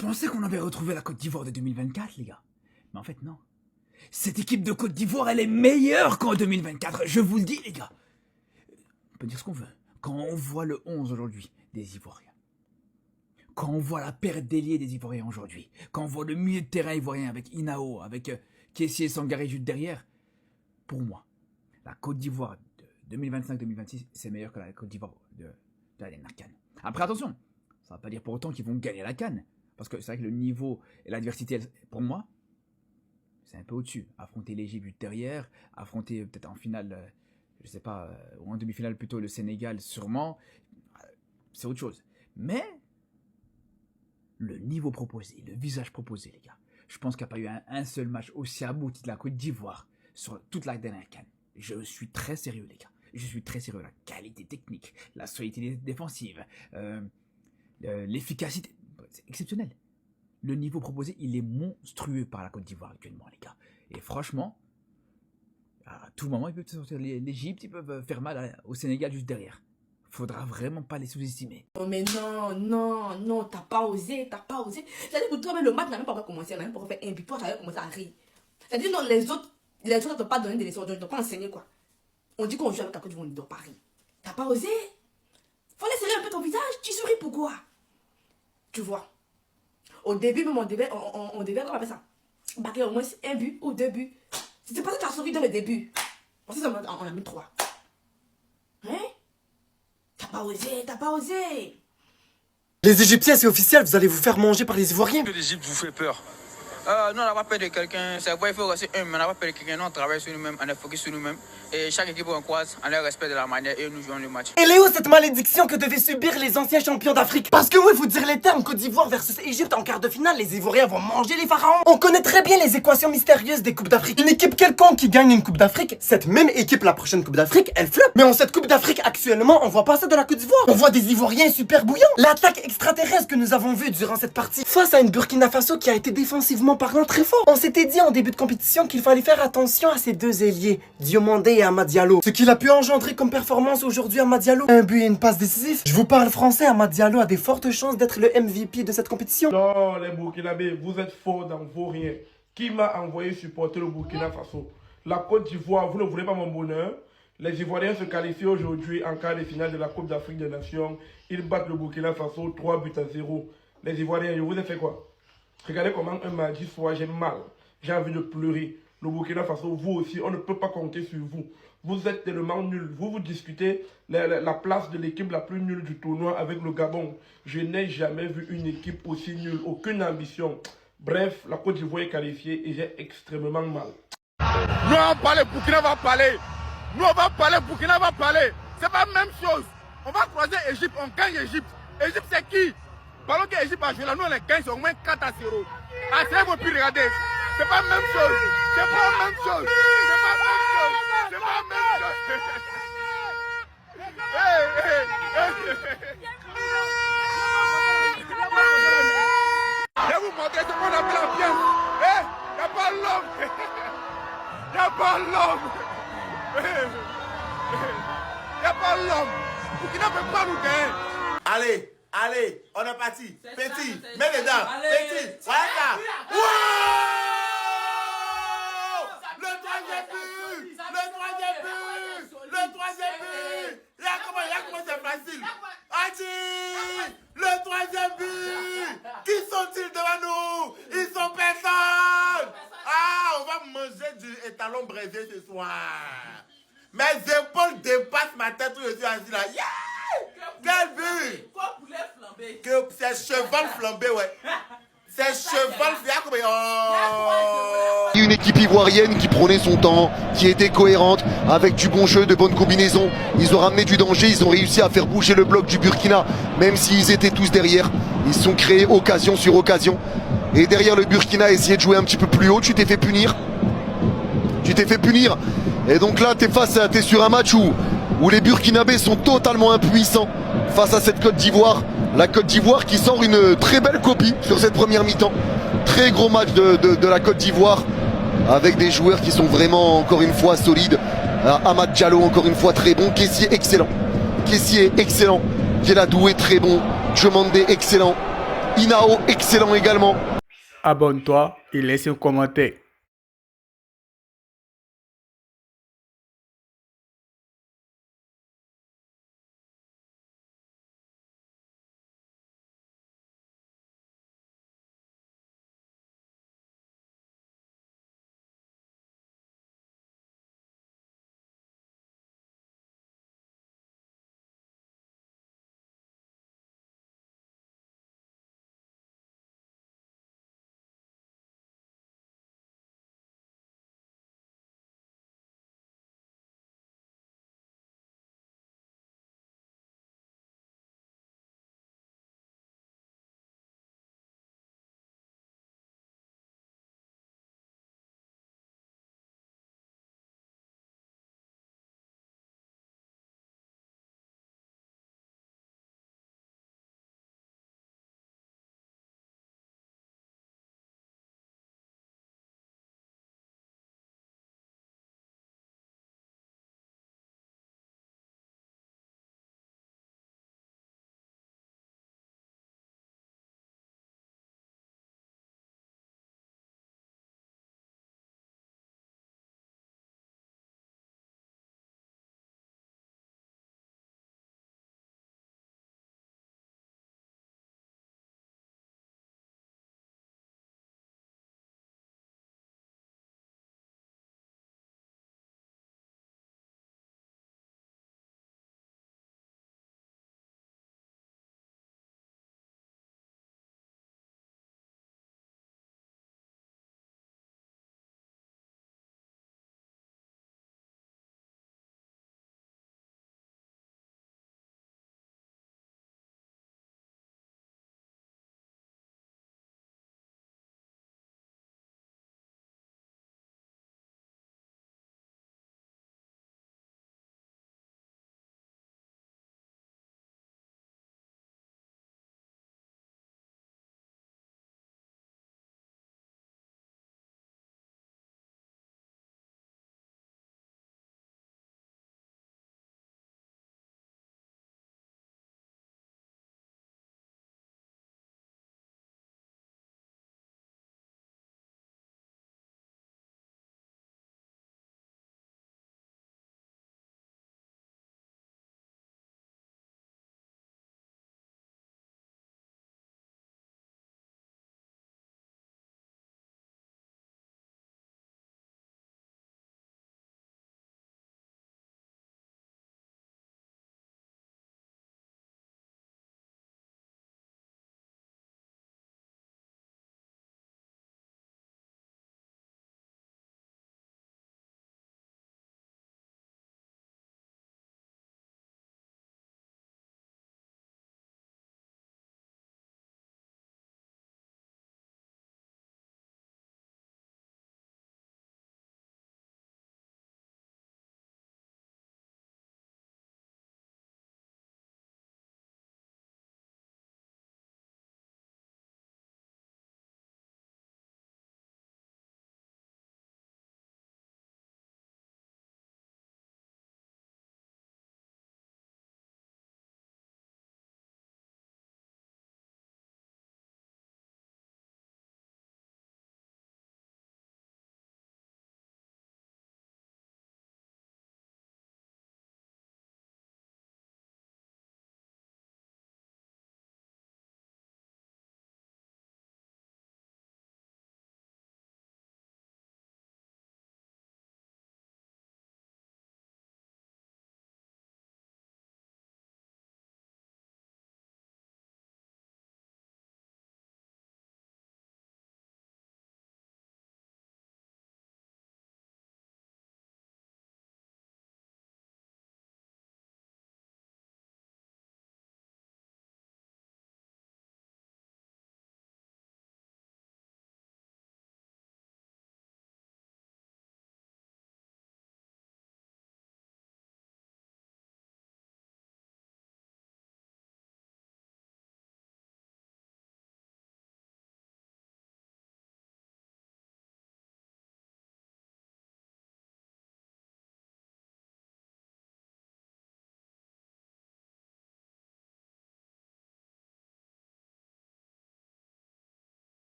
pensais qu'on avait retrouvé la Côte d'Ivoire de 2024, les gars. Mais en fait, non. Cette équipe de Côte d'Ivoire, elle est meilleure qu'en 2024. Je vous le dis, les gars. On peut dire ce qu'on veut. Quand on voit le 11 aujourd'hui des Ivoiriens, quand on voit la paire d'ailier des Ivoiriens aujourd'hui, quand on voit le milieu de terrain ivoirien avec Inao, avec Kessié et Sangaré juste derrière, pour moi, la Côte d'Ivoire de 2025-2026, c'est meilleur que la Côte d'Ivoire de la dernière CAN. Après, attention, ça ne va pas dire pour autant qu'ils vont gagner la CAN. Parce que c'est vrai que le niveau et l'adversité, pour moi, c'est un peu au-dessus. Affronter l'Égypte derrière, affronter peut-être en finale, je sais pas, ou en demi-finale plutôt le Sénégal, sûrement, c'est autre chose. Mais le niveau proposé, le visage proposé, les gars, je pense qu'il n'y a pas eu un seul match aussi abouti de la Côte d'Ivoire sur toute la dernière CAN. Je suis très sérieux, les gars. Je suis très sérieux. La qualité technique, la solidité défensive, l'efficacité, c'est exceptionnel. Le niveau proposé, il est monstrueux par la Côte d'Ivoire actuellement, les gars. Et franchement, à tout moment, ils peuvent sortir l'Égypte, ils peuvent faire mal au Sénégal juste derrière. Faudra vraiment pas les sous-estimer. Non mais non, t'as pas osé. C'est-à-dire que toi, le match n'a même pas commencé, on n'a même pas fait un but, toi, tu avais commencé à rire. C'est-à-dire non, les autres n'ont pas donné des leçons, ils n'ont pas enseigné quoi. On dit qu'on joue avec la Côte d'Ivoire, on ne doit pas rire. T'as pas osé. Fallait serrer un peu ton visage, tu souris pourquoi? Tu vois. Au début, même, on devait, comment on appelle ça, marquer au moins un but ou deux buts. C'était pas ça que tu as souri dans le début. Ensuite, on a mis 3. Hein? T'as pas osé. Les Égyptiens, c'est officiel, vous allez vous faire manger par les Ivoiriens. Que l'Égypte vous fait peur. Nous, on n'a pas peur de quelqu'un. C'est vrai, il faut rester humain. On n'a pas peur de quelqu'un. Nous, on travaille sur nous-mêmes, on est focus sur nous-mêmes. Et chaque équipe qu'on croise, on a respect de la manière et nous jouons le match. Et Léo, cette malédiction que devaient subir les anciens champions d'Afrique. Parce que oui, faut dire les termes, Côte d'Ivoire versus Égypte en quart de finale, les Ivoiriens vont manger les pharaons. On connaît très bien les équations mystérieuses des Coupes d'Afrique. Une équipe quelconque qui gagne une Coupe d'Afrique, cette même équipe, la prochaine Coupe d'Afrique, elle floppe. Mais en cette Coupe d'Afrique, actuellement, on voit pas ça de la Côte d'Ivoire. On voit des Ivoiriens super bouillants. L'attaque extraterrestre que nous avons vue durant cette partie, face à une Burkina Faso qui a été défensivement parlant très fort. On s'était dit en début de compétition qu'il fallait faire attention à ces deux ailiers, Diomandé et Amad Diallo. Ce qu'il a pu engendrer comme performance aujourd'hui Amad Diallo. Un but et une passe décisif. Je vous parle français, Amad Diallo a des fortes chances d'être le MVP de cette compétition. Non, les Burkinabés, vous êtes forts dans vos riens. Qui m'a envoyé supporter le Burkina Faso? La Côte d'Ivoire, vous ne voulez pas mon bonheur? Les Ivoiriens se qualifient aujourd'hui en quart de finale de la Coupe d'Afrique des Nations. Ils battent le Burkina Faso 3-0. Les Ivoiriens, je vous ai fait quoi? Regardez comment un mardi soir, j'ai mal. J'ai envie de pleurer. Le Burkina Faso, vous aussi, on ne peut pas compter sur vous. Vous êtes tellement nuls. Vous discutez la place de l'équipe la plus nulle du tournoi avec le Gabon. Je n'ai jamais vu une équipe aussi nulle. Aucune ambition. Bref, la Côte d'Ivoire est qualifiée et j'ai extrêmement mal. Nous on parle, Burkina va parler. Nous on va parler, Burkina va parler. C'est pas la même chose. On va croiser Égypte, on gagne Égypte. Égypte c'est qui? Parlons qu'Égypte a joué là, nous on les gagne, c'est au moins 4-0. Ah, c'est vous puis regardez. C'est pas la même chose. C'est pas la même chose. C'est pas la même chose. C'est pas la même chose. Je vais vous montrer ce qu'on appelle l'ambiance. Y'a pas l'homme. Y'a pas l'homme. Y'a pas l'homme. Burkina ne peut pas nous gagner. Allez, on est parti. Petit, mets les dents. Petit, voilà. Wow! Le troisième but. Regarde comment c'est facile. Adi, le troisième but. Qui sont-ils devant nous? Ils sont personne. Ah, on va manger du étalon braisé ce soir. Mes épaules dépassent ma tête où je suis assis là. Yeah! Quel but! Quoi poulet flambé? C'est cheval flambé, ouais. C'est cheval flambé. Oh! Une équipe ivoirienne qui prenait son temps, qui était cohérente, avec du bon jeu, de bonnes combinaisons. Ils ont ramené du danger, ils ont réussi à faire bouger le bloc du Burkina, même s'ils étaient tous derrière. Ils se sont créés occasion sur occasion. Et derrière, le Burkina a essayé de jouer un petit peu plus haut. Tu t'es fait punir. Et donc là, t'es sur un match où les Burkinabés sont totalement impuissants face à cette Côte d'Ivoire. La Côte d'Ivoire qui sort une très belle copie sur cette première mi-temps. Très gros match de la Côte d'Ivoire avec des joueurs qui sont vraiment encore une fois solides. Amad Diallo encore une fois très bon. Kessié excellent. Keladoué très bon. Diomandé excellent. Inao, excellent également. Abonne-toi et laisse un commentaire.